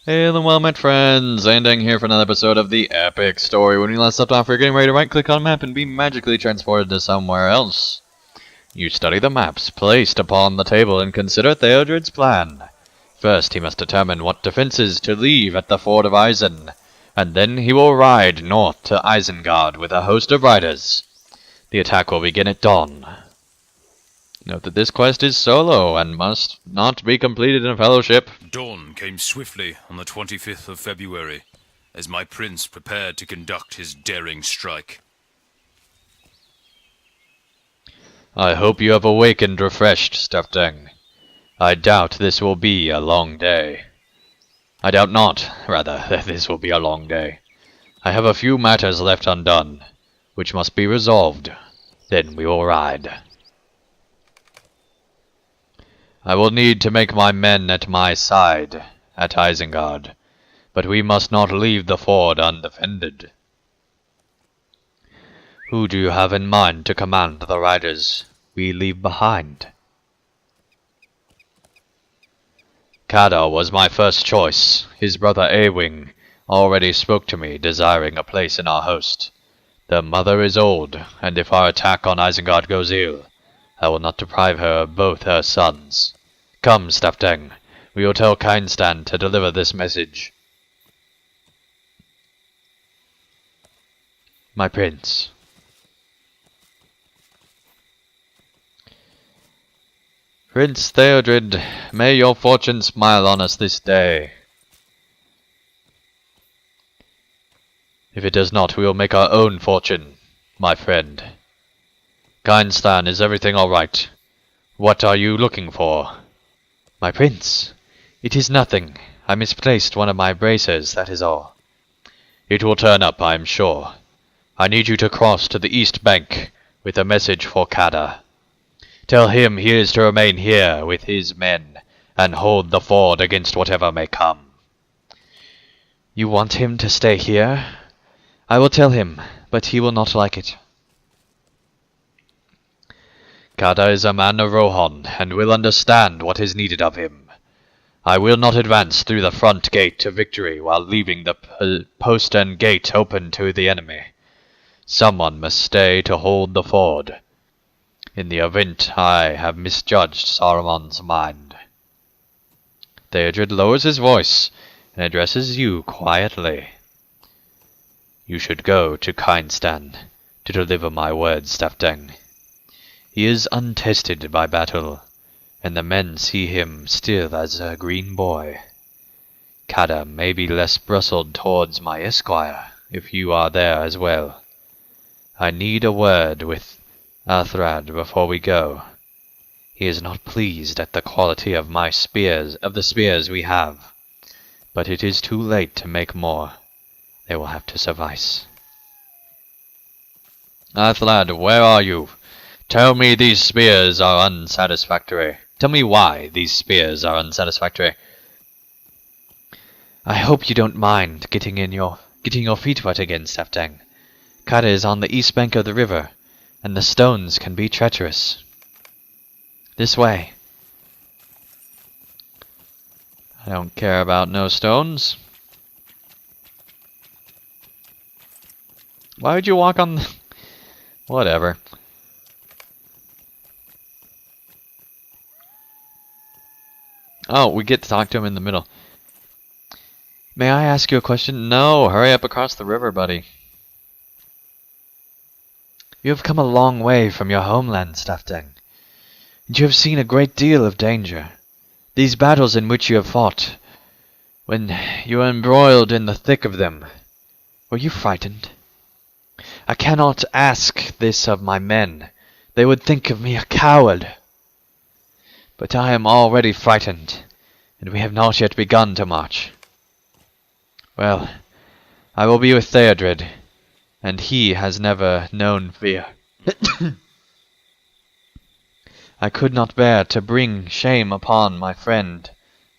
Hail and well met friends, Zandang here for another episode of the epic story. When we last left off, we were getting ready to right click on a map and be magically transported to somewhere else. You study the maps placed upon the table and consider Theodred's plan. First he must determine what defenses to leave at the ford of Isen, and then he will ride north to Isengard with a host of riders. The attack will begin at dawn. Note that this quest is solo and must not be completed in a fellowship. Dawn came swiftly on the 25th of February, as my prince prepared to conduct his daring strike. I hope you have awakened refreshed, Stefdeng. I doubt this will be a long day. I doubt not, rather, that this will be a long day. I have a few matters left undone, which must be resolved. Then we will ride. I will need to make my men at my side at Isengard, but we must not leave the ford undefended. Who do you have in mind to command the riders we leave behind? Kada was my first choice. His brother Ewing already spoke to me, desiring a place in our host. The mother is old, and if our attack on Isengard goes ill, I will not deprive her of both her sons. Come, Stefdeng, we will tell Kinestan to deliver this message. My prince. Prince Theodred, may your fortune smile on us this day. If it does not, we will make our own fortune, my friend. Kinestan, is everything all right? What are you looking for? My prince, it is nothing. I misplaced one of my bracers, that is all. It will turn up, I am sure. I need you to cross to the east bank with a message for Kada. Tell him he is to remain here with his men and hold the ford against whatever may come. You want him to stay here? I will tell him, but he will not like it. Kada is a man of Rohan, and will understand what is needed of him. I will not advance through the front gate to victory while leaving the postern gate open to the enemy. Someone must stay to hold the ford, in the event I have misjudged Saruman's mind. Theodred lowers his voice and addresses you quietly. You should go to Kinestan to deliver my words, Stefdeng. He is untested by battle, and the men see him still as a green boy. Kada may be less brustled towards my esquire, if you are there as well. I need a word with Athrad before we go. He is not pleased at the quality of my spears, of the spears we have, but it is too late to make more. They will have to suffice. Athrad, where are you? Tell me these spears are unsatisfactory. Tell me why these spears are unsatisfactory. I hope you don't mind getting your feet wet again, Stefdeng. Kada is on the east bank of the river, and the stones can be treacherous. This way. I don't care about no stones. Why would you walk on the... Whatever. Oh, we get to talk to him in the middle. May I ask you a question? No, hurry up across the river, buddy. You have come a long way from your homeland, Stefdeng, and you have seen a great deal of danger. These battles in which you have fought, when you were embroiled in the thick of them, were you frightened? I cannot ask this of my men. They would think of me a coward. But I am already frightened, and we have not yet begun to march. Well, I will be with Theodred, and he has never known fear. I could not bear to bring shame upon my friend,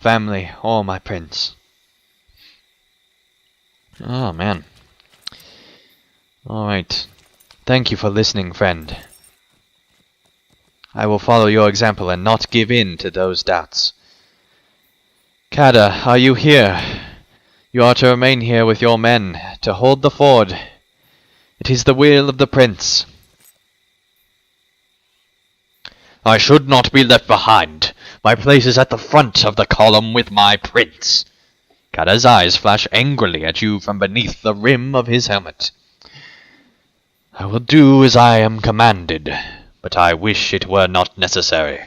family, or my prince. Oh, man. Alright. Thank you for listening, friend. I will follow your example and not give in to those doubts. Kada, are you here? You are to remain here with your men, to hold the ford. It is the will of the prince. I should not be left behind. My place is at the front of the column with my prince. Kada's eyes flash angrily at you from beneath the rim of his helmet. I will do as I am commanded, but I wish it were not necessary.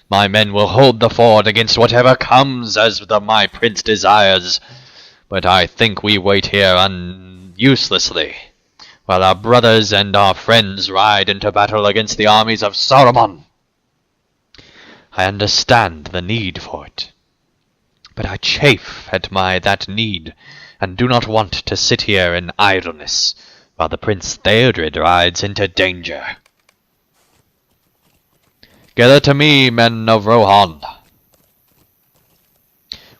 My men will hold the ford against whatever comes as my prince desires, but I think we wait here uselessly, while our brothers and our friends ride into battle against the armies of Saruman. I understand the need for it, but I chafe at that need, and do not want to sit here in idleness while the Prince Theodred rides into danger. Gather to me, men of Rohan.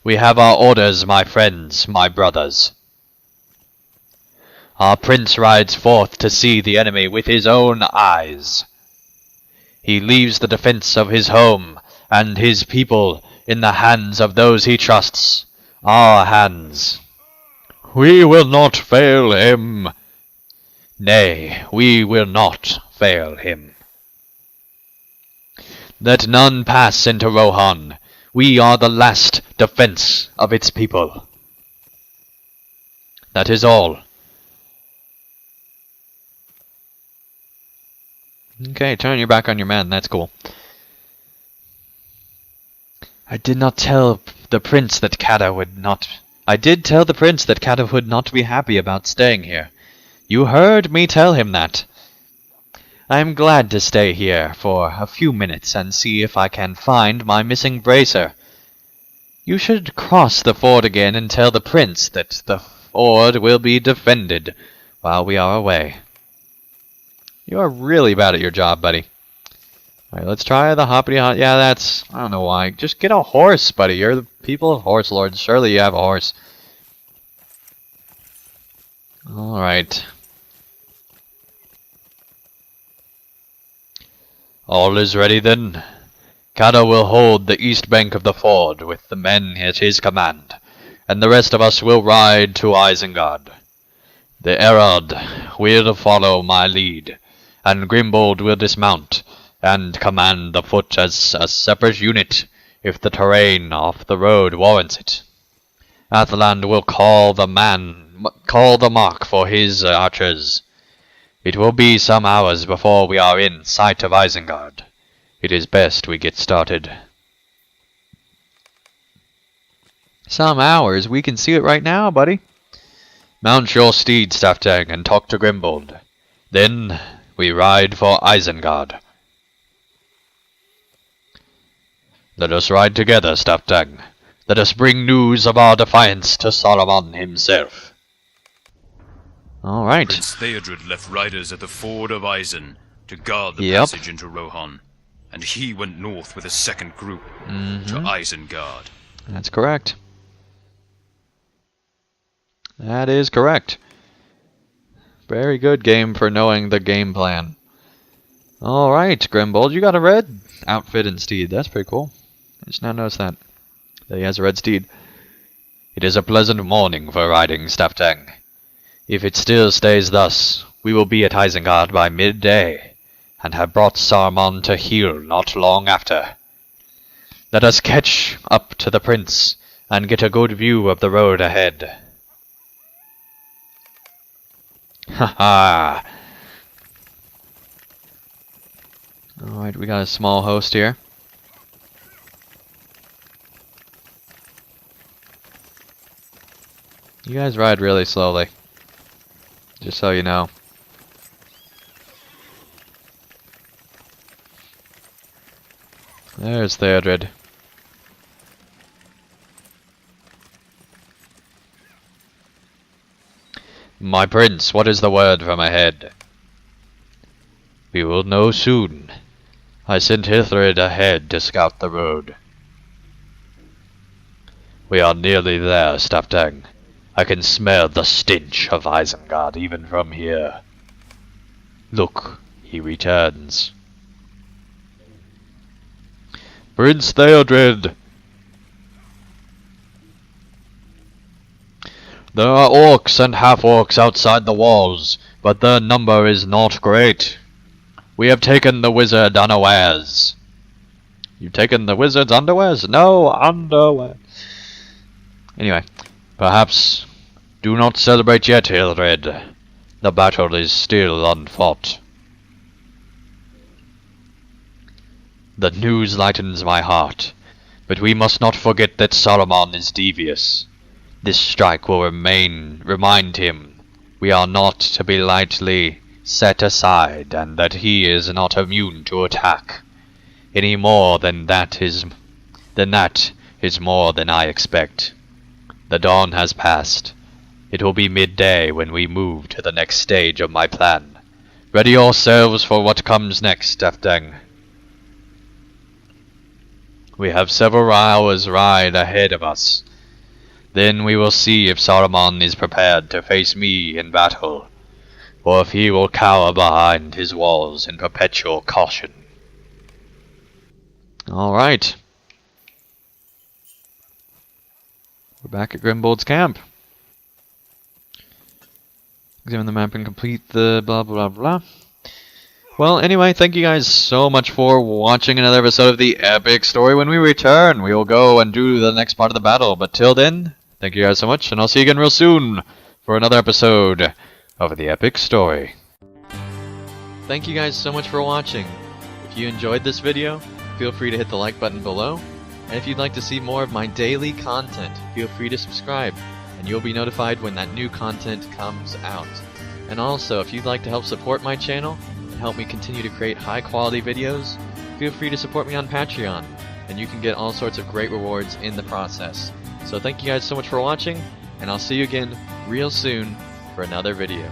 We have our orders, my friends, my brothers. Our prince rides forth to see the enemy with his own eyes. He leaves the defense of his home and his people in the hands of those he trusts, our hands. We will not fail him. Nay, we will not fail him. Let none pass into Rohan. We are the last defense of its people. That is all. Okay, turn your back on your men, that's cool. I did tell the prince that Kada would not be happy about staying here. You heard me tell him that. I am glad to stay here for a few minutes and see if I can find my missing bracer. You should cross the ford again and tell the prince that the ford will be defended while we are away. You are really bad at your job, buddy. Alright, let's try the hoppity hop. Yeah, that's... I don't know why. Just get a horse, buddy. You're the people of horse lords. Surely you have a horse. Alright. All is ready then. Kada will hold the east bank of the ford with the men at his command, and the rest of us will ride to Isengard. The Herald will follow my lead, and Grimbold will dismount and command the foot as a separate unit if the terrain off the road warrants it. Athland will call the mark for his archers. It will be some hours before we are in sight of Isengard. It is best we get started. Some hours? We can see it right now, buddy. Mount your steed, Staftang, and talk to Grimbold. Then we ride for Isengard. Let us ride together, Staftang. Let us bring news of our defiance to Saruman himself. Alright. Prince Theodred left riders at the ford of Isen to guard the passage into Rohan, and he went north with a second group to Isengard. That's correct. That is correct. Very good game for knowing the game plan. Alright, Grimbold, you got a red outfit and steed. That's pretty cool. I just now noticed that he has a red steed. It is a pleasant morning for riding, Staftang. If it still stays thus, we will be at Isengard by midday, and have brought Saruman to heel not long after. Let us catch up to the prince, and get a good view of the road ahead. Ha ha! Alright, we got a small host here. You guys ride really slowly. Just so you know. There's Theodred. My prince, what is the word from ahead? We will know soon. I sent Hithred ahead to scout the road. We are nearly there, Staftang. I can smell the stench of Isengard even from here. Look, he returns. Prince Theodred! There are orcs and half-orcs outside the walls, but their number is not great. We have taken the wizard unawares. You've taken the wizard's underwears? No, underwear. Anyway, perhaps do not celebrate yet, Hildred. The battle is still unfought. The news lightens my heart, but we must not forget that Saruman is devious. This strike will remind him we are not to be lightly set aside, and that he is not immune to attack. Any more than that is more than I expect. The dawn has passed. It will be midday when we move to the next stage of my plan. Ready yourselves for what comes next, Deftang. We have several hours' ride ahead of us. Then we will see if Saruman is prepared to face me in battle, or if he will cower behind his walls in perpetual caution. Alright. We're back at Grimbold's camp. Examine the map and complete the blah blah blah. Well, anyway, thank you guys so much for watching another episode of the Epic Story. When we return, we will go and do the next part of the battle. But till then, thank you guys so much, and I'll see you again real soon for another episode of the Epic Story. Thank you guys so much for watching. If you enjoyed this video, feel free to hit the like button below. And if you'd like to see more of my daily content, feel free to subscribe, and you'll be notified when that new content comes out. And also, if you'd like to help support my channel and help me continue to create high quality videos, feel free to support me on Patreon, and you can get all sorts of great rewards in the process. So thank you guys so much for watching, and I'll see you again real soon for another video.